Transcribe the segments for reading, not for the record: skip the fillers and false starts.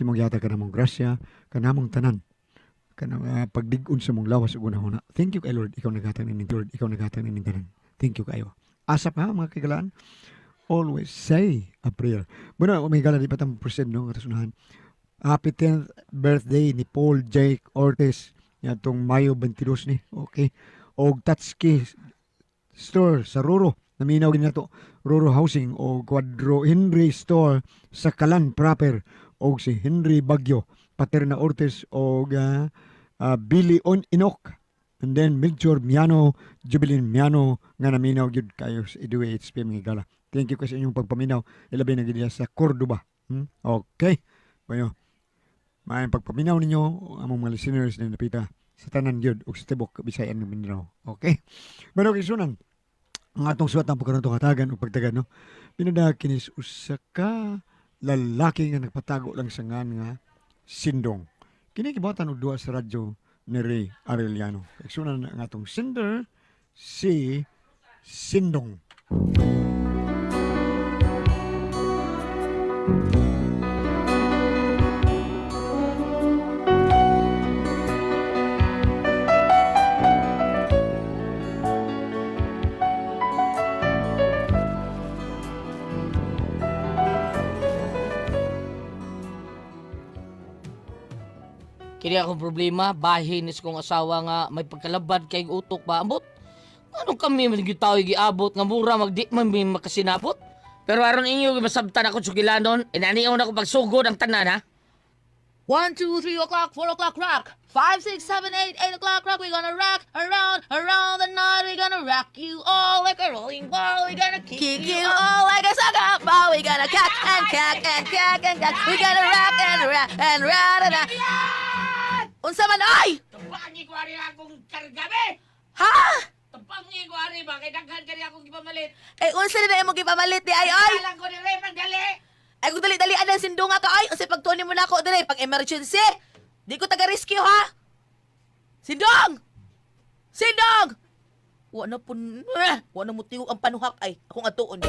si mong yata ka namong grasya, ka namong tanan, ka na pagdig-on sa mong lawas ug una. Thank you kay Lord, ikaw naghatag ning Lord, ikaw naghatag ning tanan. Thank you kayo. Asap ha mga kagalaan, always say a prayer. Bueno, may gala di pa tamo proceed no, katasunahan. Happy 10th birthday ni Paul Jake Ortiz. Yan tong Mayo 22 ni. Okay. Og Tatsuki Store sa Ruro. Naminaw din na to. Ruro Housing o Quadro Henry Store sa Kalan proper. O si Henry Bagyo. Paterna Ortiz o Billy On Inok. And then Melchor Miano, Jubilin Miano nga naminaw yun kayo sa Idue HPM nga gala. Thank you kasi inyong pagpaminaw. Ilabay na gila sa Cordoba. Okay. Bueno, may pagpaminaw ninyo among mga listeners na napita sa tanan gyud ug sa tibok Bisayan ng Mindanao. Okay? Pero kisunan ang atong suwat ang pagkaroon katagan o pagtagan no. Pinada kinis usa ka lalaki nga nagpatago lang sa ngan nga Sindong. Kini gibatan og duha sa radyo ni Ray Arellano. Kisunan ang atong sender si Sindong. Kini akong problema, bahin is kong asawa nga may pagkalabad kay utok ba ambot. Anong kami magitaw giabot nga mura magdi man may makasinabot. Pero aron inyo masabtan ako sugilanon, inaniaw na ko pagsugod ang tanan ha. 1, 2, 3 o'clock, 4 o'clock rock. 5, 6, 7, 8 o'clock rock. We're gonna rock around the night. We're gonna rock you all like a rolling ball. We're gonna kick you all like a soccer ball. We're gonna cack and cack and cack and cack. We're gonna rock and rock and rock. Unsa man ay? Tapangi ko ari akong kargabi. Ha? Tapangi ko ari ba kay daghan kani akong gipamalit. Unsa na mo gipamalit di ay? Alang ko ni Raymond dali. Ay kung dali-dali anang sindunga ka ay. Unsay pagtunin mo na ako dali pag emergency. Di ko taga-rescue ha. Sindong! Sindong! Wa na mo tiyo ang panuhak ay. Akong atuon.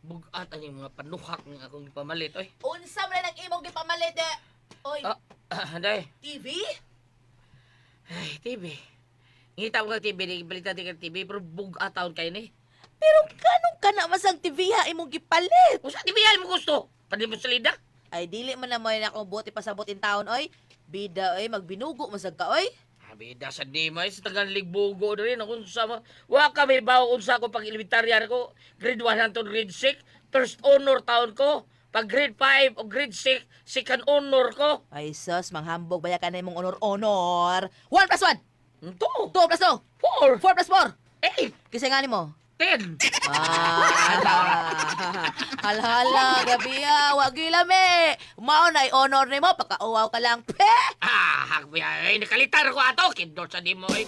Bugat ani mga panuhak nga akong gipamalit oy. Unsa man nang imong gipamalit de? Oy, Day. TV? Ay, TV. Ngita mo kag TV, di balita ti kag TV pero bugat taon kay ni. Pero kanong kana masang TV ha imong gipalit? Usa TV ay mo gusto? Padi mo salida? Ay dili man na mo na akong buti pasabot in taon oy. Bida oy magbinugo masag ka oy. Bida sa Dimay, sa Tagalog Bugo rin. Ako sa wa kami bawo unsa ko pag elementarya ko. Grade 1 hangtod grade 6. First honor taon ko. Pag grade 5 o grade 6, second honor ko. Ay sus, manghambog baya ka na imong honor-honor. 1 plus 1. 2, 2 plus 2. 4, 4 plus 4. 8, Kisay nga mo. 10. Hala, gabi wag gilami. Mao nay honor nimo pagkauwaw ka lang. Pe! Hagbiya, ay nakalitar ko ato. Kindor sa Dimoy.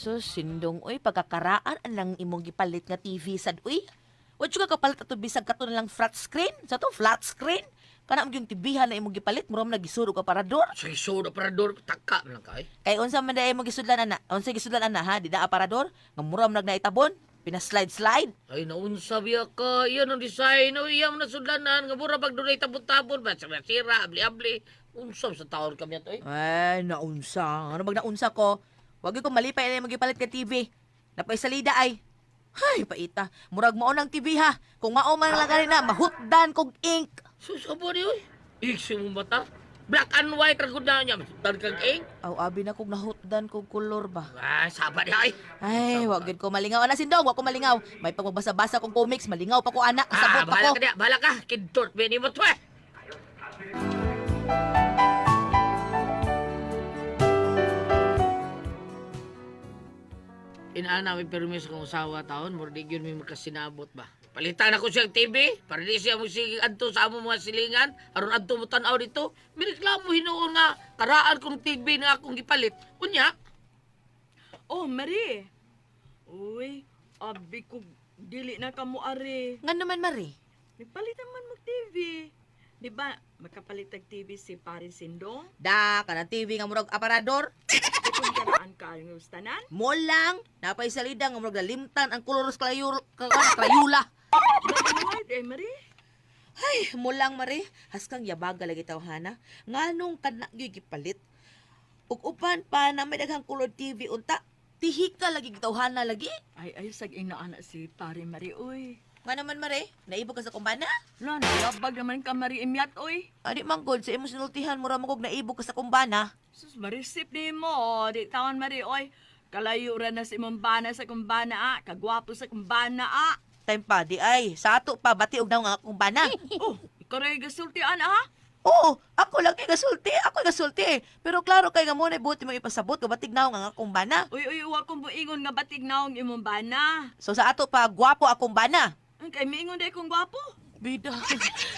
So, sindong, uy, pagkakaraan ang imong gipalit nga TV sad, uy. Wad ka kapalit ato bisag kato na lang flat screen? Sa to, flat screen? Kana yung tibihan na imong gipalit, muram na gisuro ka parador. Sa isoda para dor, taka lang kay. Kay unsa man day imong gisudlan ana? Unsa gisudlan ana ha? Di da aparador? Nga muram nagnaitabon? Pina-slide-slide? Ay, naunsa biya ka. Iyan ang design. O, iyan na sudlanan. Nga mura pag doon ay tabon-tabon. Sira, abli-abli. Unsam sa taon kami ito eh. Ay, naunsa. Ano mag naunsa ko? Wag ko malipay na magipalit ka TV. Napay salida ay. Hay, paita. Murag mao nang TV ha. Kung mao man lang kanina, mahutdan kog ink. Susabo niyo eh. Iksi mo mata. Black and white ragod na niya. Masutan kang ink. Aw, abi na kog nahutdan kog kolor ba. Saba niya ay. Ay, wag gid ko malingaw ana sindong, wag ko malingaw. May pagbabasa-basa kong comics, malingaw pa ko anak, sabot pa Bahala ko. ka niya. Bahala ka. Kidort, bini mo to eh. Inaan namin permis kong usawa taon, mordig yun may makasinabot ba. Palitan ako siyang TV, para di siya sige adto sa among mga silingan, aron adto mo tan-aw dito. Mireklamo hinuon nga karaan kong TV na akong gipalit. Unya, Oh, Marie. Uy, abi ko dili na kamo are. Nga naman, Marie. Nagpalitan man mo TV. Di ba, makapalitag TV si Parin Sindong? Da, ka ng TV nga murag aparador. Kung karaan ka ang ustanan? Mo lang, napay salida nga murag limtan ang koloros krayula. Nagawad eh, Marie. Ay, mo lang, Marie. Haskang yabaga lagi tawhana. Nganong kana gyud gipalit. Ug upan pa na may daghang color TV unta. Tihik ka lagi gitawhana lagi. Ay, sag inaanak si Parin Marie, uy. Nga naman, Marie, naibog ka sa kumbana? Lan, labag naman ka Marie Imyat, uy. Adi manggod sa imong sinultihan mo ra magog naibog ka sa kumbana. Sus, marisip ni mo. Di tawan Marie, oy. Kalayo ra na si imong bana sa kumbana, ah. Kagwapo sa kumbana, ah. Time pa, di ay. Sa ato pa, bati og daw nga kumbana. Oh, ikaw rin gasultian, ah. Oo, ako lang kay gasulti. Ako gasulti eh. Pero klaro kay nga mo na buti mong ipasabot ka batig na nga kumbana. Uy, wa kong buingon nga batig naong imong bana. So sa ato pa, gwapo akong bana. Ang kay miingon day kong gwapo. Bida,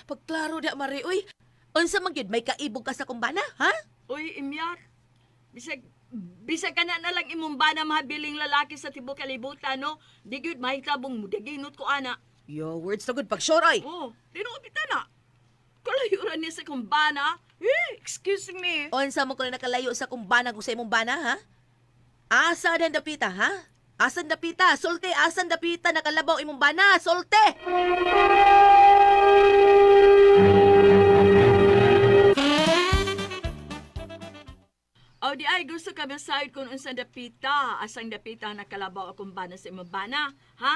pagklaro da, Marie, uy. Unsa man gyud may kaibog ka sa kumbana, ha? Uy, Imyat. Bisag ka na lang imong bana mahabiling lalaki sa tibok kalibutan, no? Di gyud mahitabong mo, daginot ko, ana. Yo, words to good pag sure, oy. Oh, tinuupita na. Kalayo ra niya sa kumbana. Excuse me. Unsa mo ko na nakalayo sa kumbana kung sa imong bana, ha? Asa dan dapita, ha? Asan dapita? Solte, asan dapita nakalabaw imong bana? Solte! O di ay gusto ka masayod kung unsa dapita. Asang dapita nakalabaw akong bana sa imong bana. Ha?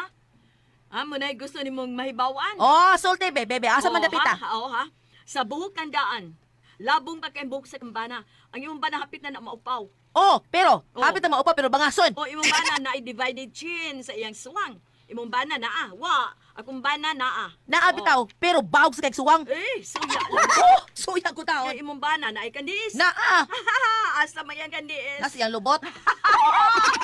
Ha? Munay gusto nimong mahibawan? Oh, solte, bebe. Asa man Oo, dapita? Ha? Oo, ha? Sa buhok ng daan. Labong pa kay buhok sa kumbana. Ang imong bana hapit na maupaw. Oh, pero, Oh. hapit na maupa pero bangason. O imong bana na divided chin sa iyang suwang. Imong bana naa. Wa. Akong bana naa. Naabitaw, pero bawg sa kay suwang. Suya lang. Oh, suya ko taon. Kaya imong bana na ikandis. Naa! Asa mayan kandis. Nasa iyang lubot.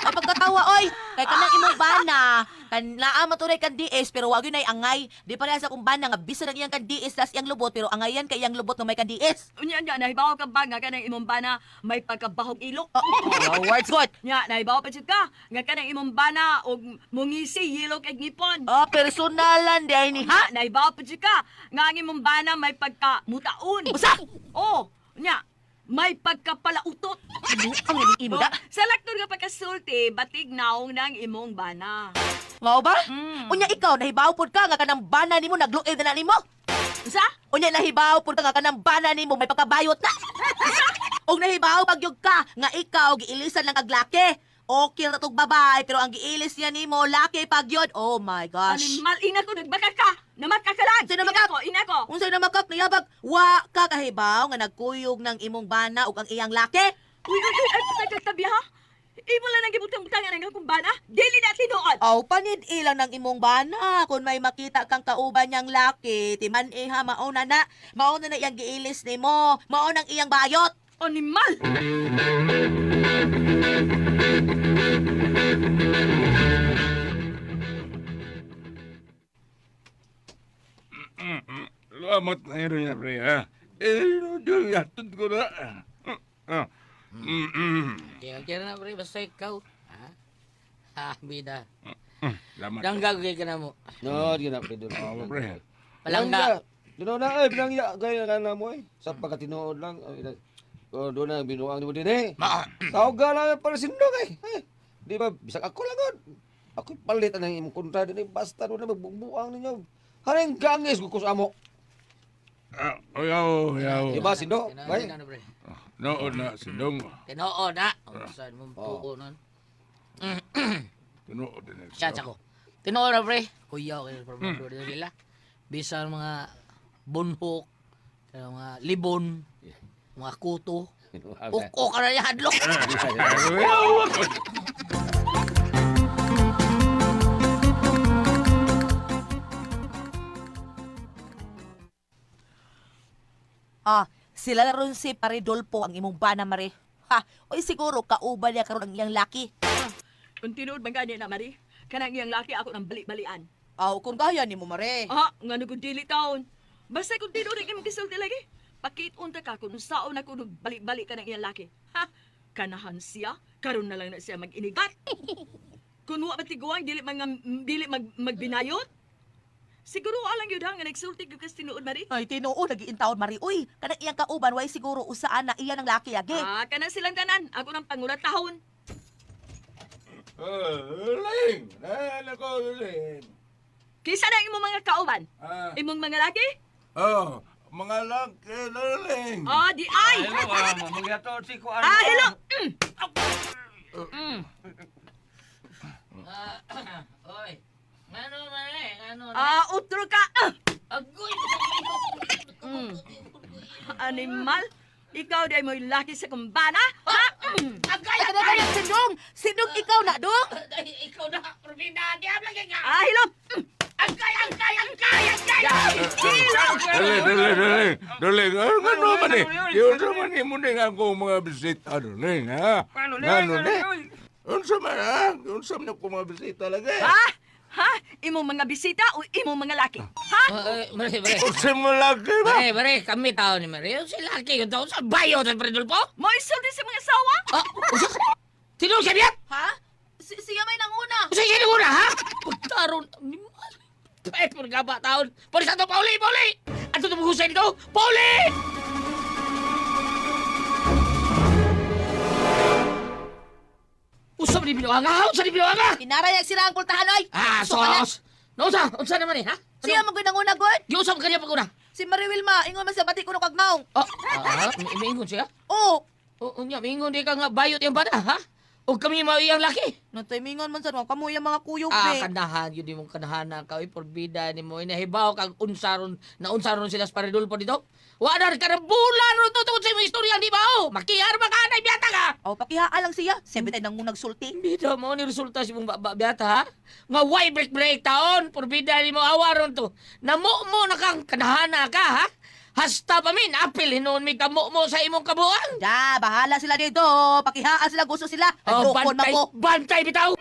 Ay pagkatawa, oy! Kay kanang imong bana, kan naa maturay kan diis, pero wag yun ay angay. Di pareha sa kung bana nga bisa ng iyang kan diis, tas iyang lubot, pero angayan kay iyang lubot nga may kan diis. Unya nahibaw ka ba nga kanang imong bana may pagkabahog ilok? Oh, words good. Nya nahibaw pa jud ka nga kanang imong bana og mungisi yellow kay ngipon. Oh, personalan di ay ni ha? Ha, nahibaw pa jud ka nga ang imong bana may pagkamutaon. Usa! Oh, nya may pagkapalautot. Ano ang imo da? Sa lakton nga pagkasulti, batig naong ng imong bana. Mao ba? Mm. Unya ikaw nahibaw pud ka nga kanang bana nimo nagluoy na nimo. Sa? Unya nahibaw pud ka nga kanang bana nimo may pagkabayot na. Og nahibaw pagyog ka nga ikaw giilisan lang kag laki. Okay ra tog babae pero ang giilis niya nimo laki pagyod. Oh my gosh. Animal, ina ko nagbaka ka. Namakakalan. Sino namakak? Ina ko. Unsay na makak niyabag wa ka kahibaw nga nagkuyog ng imong bana ug ang iyang laki? Uy, ay patagkatabi ha? Imo lang nang gibutang-butangan ang akong bana. Dili na tinuod. Aw panid ilang ng imong bana kung may makita kang kauban niyang laki timan iha mauna na iyang giilis nimo mao nang iyang bayot. Animal. Salamat na yun niya, pre, ha? Doon yatod ko na. Kaya na, pre, basta ikaw. Ha? Ha, bida. Salamat. Dangga ko kay ka na mo. No, di na pre doon. Oo, pre. Palangga. Doon na ay pinangya gaya ka na mo eh. Sa pagkatinood lang. Oh, doon na binuang mo din eh. Tawag ka lang para sindog eh. Di ba bisag ako lang god. Ako palit ang imong kontra din eh. Basta doon na magbubuang ninyo. Haring gangis ko sa amo. Yaw. Di ba sindo? Bay. Tinood na, pre. Noon na, sindong. Tinood na. Saan mo tuo nun? Tinood din. Chat ako. Tinood na, pre. Kuya, okay na problema dito sila. Bisa ang mga bunhok, mga libon, mga kuto. Uko ka na niya, hadlok. Ah, sila ron si Paridolpo ang imong bana mare. Ha, oy siguro kauban niya karon ang iyang laki. Kung tinuod man gani na, Mari. Kanang iyang laki ako ng bali-balian. Aw, kung gaya nimo mare. Nga nung dili taon. Basta kung tinuod ang imong kisulti lagi. Pakit unta ka kung saon ako nung bali-bali ka ng iyang laki. Ha? ganahan siya, karon na lang na siya mag-inigat. Kung wa matiguang, dili magbinayot. Siguro alang yun nga nagsulti yung kas tinuod, Mari. Ay, tinuo, nag-iintawon, Mari. Uy, kanang iyang kauban, way siguro usaan na iya ng laki, agi. Kanang silang tanan, ako ng pangulatahon. Ling! Ko, Ling! Kisa na imong mga kauban? Ah. Imong mga laki? Oh, mga laki, Ling! Di ay! Mangyato si ko Hello! Oy. Ano man ano? Utro ka! Agoy. Animal? Ikaw day mo'y laki sa kumbana? Ha? Agay. Ay, sindong! Sindong ikaw na, dong! Ikaw na, Rubina, di abla ka. Hello! Agay. Dali. Ano man eh? Yun sa man eh, muna nga akong mga bisita, Ling, ha? Ano, Ling? Unsa man, ha? Unsa man ako mga bisita lagi? Ha? Imong mga bisita o imong mga laki? Ha? Mare. Unsa mo lagi ba? Mare, kami tao ni Mare. Si laki yung tao sa bayo sa Predulpo. Mo isulti sa mga sawa? Tinong siya biyat? Ha? Siya may nanguna. Sige na muna, ha? Pagtaron. Kahit mo nagaba taon. Pwede sa ito, Pauli! Ano ito mo Hussein ko? Pauli! Usap ni Binuanga! Pinarayag sila ang kultahan, oy! Sos! Unsa naman eh, ha? Siya mo nanguna, God! Giusap kanya pag una. Si Marie Wilma, ingon man sa bati ko no kagnaong. Miingon siya? Oo! Miingon di ka nga bayot yung bana, ha? O kami maiyang laki. Natimingon man sa mga kamuya mga kuyog, Kanahan, yun yung kanahan na ka, porbida ni mo, inahibaw kang unsaron sila sa paridulpo dito. Wala ka na bulan ron tungkol sa mga istorya, di ba? Makiyar ba ka na ibiyata ka? O, pakihaa lang siya. Sabi tayo nang nagsulti. Bida mo ni resulta si mong biyata, ha? Nga way break taon, porbida ni mo awaron to. Namo mo na kang kanahana ka, ha? Hasta pa min, apil hinuon mi kamo mo sa imong kabuang. Bahala sila dito. Pakihaan sila, gusto sila. Nagdukon man ko. Bantay bitaw.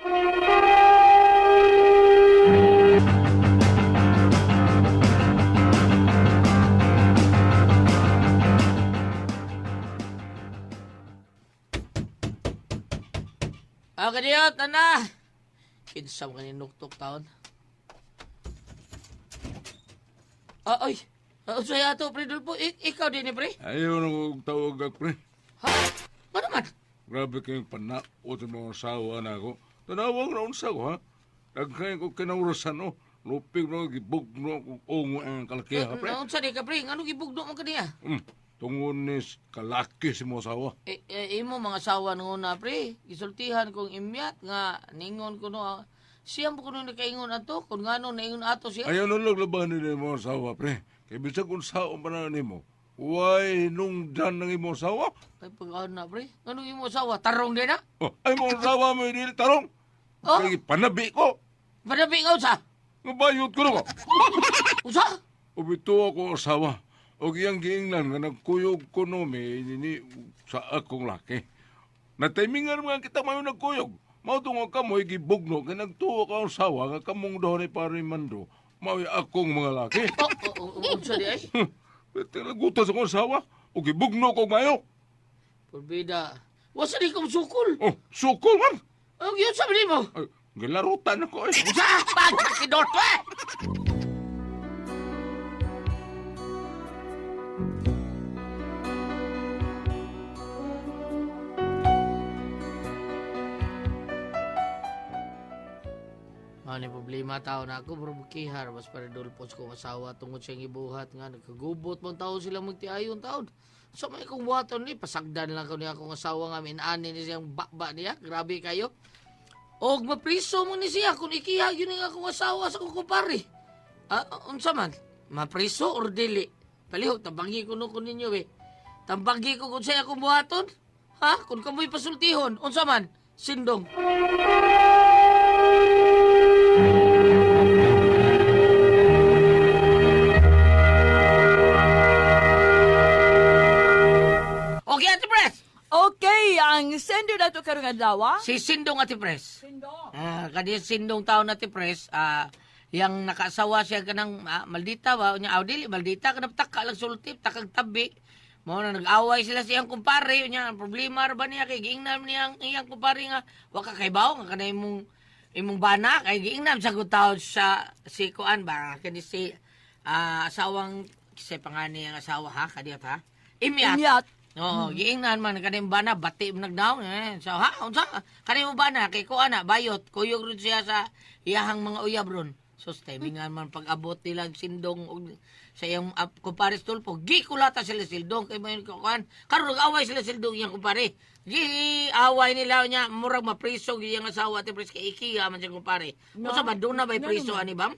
Kadiyot, ana. Kinsam ka ni nuktok taon. Ay. Saya ato, Predulpo. Ikaw din, pre. Ayaw na kong tawag ka, pre. Ha? Ano man? Grabe kayong panao sa mga asawa na ako. Tanawag na unsa ko, ha? Nagkain ko kinaurusan, no? Lupig na gibugno kung ungo ang kalakiha, pre. Naunsa di ka, pre? Anong gibugno mo kaniya? Tungon ni kalaki si mo asawa. Imo mga asawa nung una, pre. Gisultihan kong imyat nga ningon ko no. Siyam po ko nung nakaingon ato. Kung nga nung naingon ato siya. Ayaw na laban ni mo asawa, pre. Kaya bisag kung saan pa na ni mo, why nung dan ng imo asawa? Ay, pagkaon na, pre. Anong imo asawa? Tarong din na? Ay mo asawa mo hindi tarong. Kaya panabi ko. Panabi ka sa? Mabayot ko na ko. Usa? Ubito ako asawa. O iyang giingnan nga nagkuyog ko no ni sa akong laki. Natimingan mga kita mayo nagkuyog. Mautong ka mo gibugno kaya nagtuwa ka ang asawa nga kamong doon ay parimando. Mawi akong mga laki. Unsa di ay? Talagutas akong asawa. O gibugno ko mayo. Porbida. Wasa di kong sukol. Oh, sukol man. Ang yun sabi mo. Ay, gilarutan ako eh. Usa! Pagkakidot ko eh! Ano yung problema tao na ako, bro, bukihar, mas paridulpos kong asawa tungod siyang ibuhat nga, nagkagubot mong tao silang magtiayon taon. So may kong buhaton ni, pasagdan lang ko niya akong asawa nga, minaanin niya siyang bakba niya, grabe kayo. Og mapriso mo ni siya kung ikiha yun nga akong asawa sa kong kumpare. Unsa man, mapriso or dili? Palihog, tambagi ko no ko ninyo eh. Tambagi ko kung siya akong buhaton. Ha? Kung kamoy pasultihon, unsa man, sindong. Okay, Ate Pres! Okay, ang sender na to karong adlaw. Si Sindong, Ate Pres. Sindong. Kadi Sindong taon, Ate Pres, yang nakaasawa siya ka ng maldita ba? Niya, dili, maldita ka na taka lang sultip, takag tabi. Mao na nag-away sila sa iyang kumpare nya. Problema ra ba niya kay giingnan niya ang iyang kumpare nga wa ka kaybaw nga kanay imong bana kay giingnan sa gutaw sa si kuan ba kani si asawang si pangani ang asawa ha kadiyat ha. Imyat. Imyat. Oo, giingnan man kanay bana bati mo nagdaw so ha unsa kanay mo bana kay kuan na bayot kuyog ron siya sa iyahang mga uyab ron. So timingan man pag-abot nila sindong og sa iyang kumpare Stulpo, gikulata sila sildong kay mayon kuan. Karon nag-away sila sildong iyang kumpare. Gi-away nila niya murag mapriso iyang asawa ti pres kay ikiya man siya kumpare. No. Unsa ba doon na bay priso ani bam?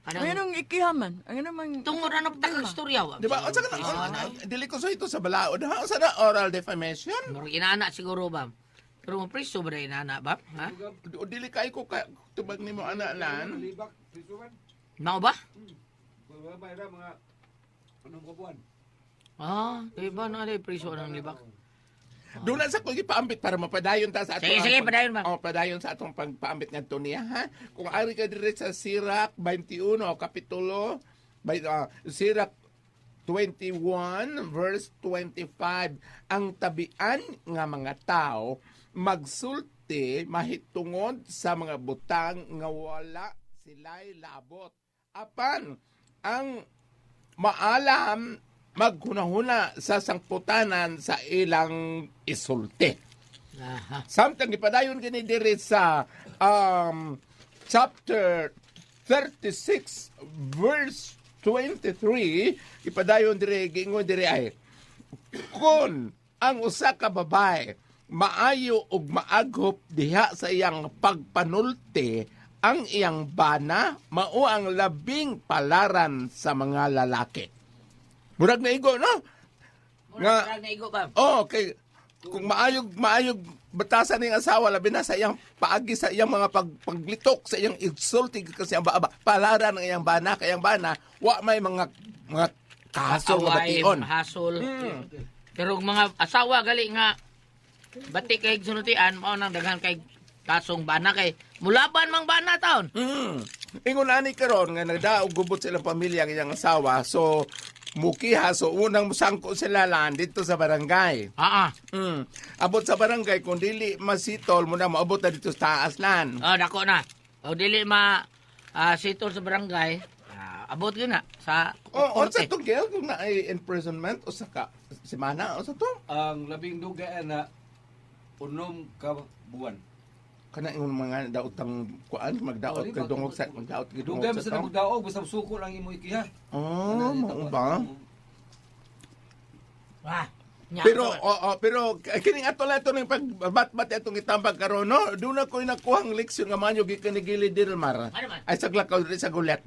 Ang Kanang anong ikihaman? Ang anong tungod ano takang istorya wa. Di ba? Unsa ka na? Dili ko so ito sa balaod ha. Unsa na oral defamation? Murag inana siguro bam. Pero mapriso ba na inana bam? Ha? O dili kay ko ka tubag nimo ana lan. Mao ba? Babay ra mga anong kabuan. Diba na ali priso ng libak. Doon na sa ko gipaambit para mapadayon ta sa ato. Sige, padayon ba? Oh, padayon sa atong pagpaambit ngadto niya ha. Kung ari ka dire sa Sirach 21 kapitulo Sirach 21 verse 25, ang tabian nga mga tao magsulti mahitungod sa mga butang nga wala sila'y labot. Apan ang maalam maghunahuna sa sangputanan sa ilang isulti. Aha. Samtang ipadayon kini diri sa chapter 36 verse 23, ipadayon diri giingon diri ay kun ang usa ka babae maayo ug maaghop diha sa iyang pagpanulti, ang iyang bana mao ang labing palaran sa mga lalaki. Murag na igo, no? Murag na igo bam. Okay. Kung maayog batasan ng asawa, labi na sa iyang paagi sa iyang mga paglitok, sa iyang insulting kasi ang palaran ng iyang bana, kayang bana, wa may mga kahasol nga bation. Hasol. Pero mga asawa gali nga bati kay sunutian mao nang daghan kay kasong bana kay mulaban mang bana taon. Ingon ani karon nga nagdaog gubot sa ilang pamilya ang iyang asawa. So mukiha, so unang musangko sila lan dito sa barangay. Abot sa barangay kung dili masitol mo na maabot na dito sa taas lan. Dako na. O dili sitol sa barangay. Abot yun na sa O sa korte. to gel kung na ay imprisonment o sa semana o sa to. Ang labing dugay na unom ka buwan. Kana yung mga daotang kuan magdaot ka dungog sa magdaot ka dungog Dugay sa basta to. na magdaog basta suko lang imo ikiha. Mao ba? Nya, Pero kining ato lang ito ng pagbatbat itong itambag karon no. Doon ako yung nakuhang leksyon nga manyo gikan ni Gili Dilmar. Ano man? Ay sagla ka sa gulat.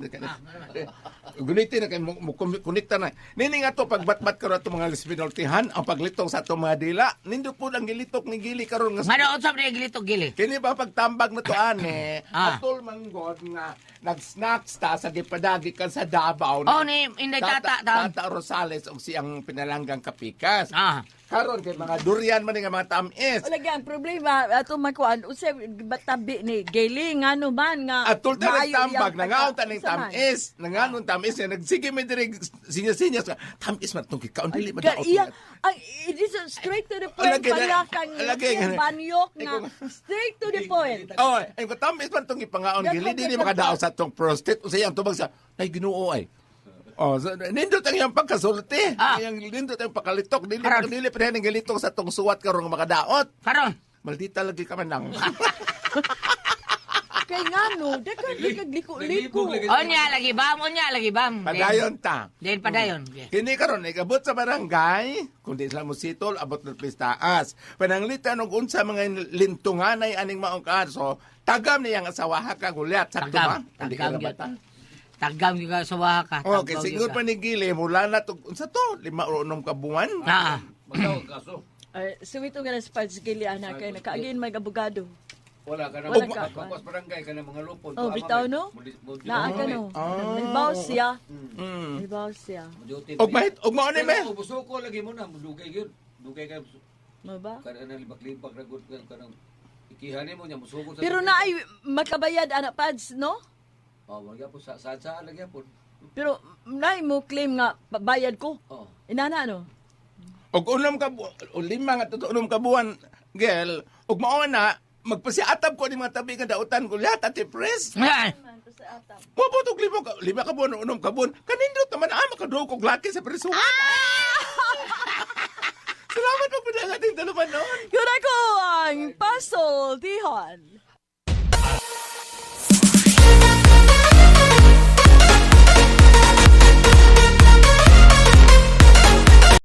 Gunitin na kay mo konekta na. Nini nga to pagbatbat karon ato mga lesbinoltihan ang paglitong sa ato mga dila. Nindot po ang gilitok ni Gili karon nga Ngano unsab na gilito gili? kini ba pagtambag na to ane, Ah. atol manggod nga nag-snacks ta sa gipadagi ka sa Davao. Oh ni inday tata taon. Tata Rosales og siyang pinalanggang kapikas. Ah. Karon kay mga durian man nga mga tamis. Lagi ang problema ato makuan usay batabi ni Gayle ngano man nga Atol ta maayo tambag iyang nangaon ta pagka- ning Unsa man? tamis, nanganon tamis nga nagsige mi diri sinya-sinya tamis man tong kikaon dili ba daot. Iya, ang it is straight to the point. Lagi na- Palakang lagi nga- banyok nga straight to the point. Oh, ay ko tamis man tong ipangaon Dako, gili dili dako, makadaot sa tong prostate o sayang tubag sa ay Ginoo ay. Oh, so, nindot ang iyang pagkasulti. Ang nindot ang pakalitok. Karon. Dili pa rin ang galitok sa tong suwat karong makadaot. Karon. Maldita lagi ka man lang. Kay ngano, dakan liko-liko. Onya lagi bam. Padayon ta. Din padayon. Okay. Kini karon ikabot sa barangay, kung di sila mo sitol, abot ng pistaas. Pananglitan og unsa mga lintunganay aning maong kaso, tagam niyang asawa ka gulyat sakto ba? Hindi ka Tagam gyud. nabata. Tagam gyud ka sa waka. Okay, siguro pa ni Gili, mula na to, unsa to? 5 o 6 ka buwan? Magdaog kaso. Sumito nga na sa Pagsigili, anak, kay nakaagin may abogado. Wala ka na Wala ka. pagpas barangay ka na mga lupon. Oh, bitaw no? Naa ka no. Nagbaw siya. Mm. Nagbaw siya. Og mahit, og mao ni me. Busuko lagi mo na, dugay gyud. Dugay ka Mo ba? kada na libak-libak ra gud ka nang ikihani mo nya musuko sa. Pero naay makabayad anak Pads, no? Oh, wala po sa lagi po. Pero naay mo claim nga bayad ko. Oh. Inana no? Og unom ka o 5 nga tuto unom ka buwan, girl, og mao na magpasiatab ko ni mga tabi nga dautan ko lahat at press. Ay, Mabutog 5 ka buwan, unom ka buwan. Kanindot naman makadugog kog laki sa preso. Salamat po po ating taluman noon. Yun ako ang puzzle, Dihan.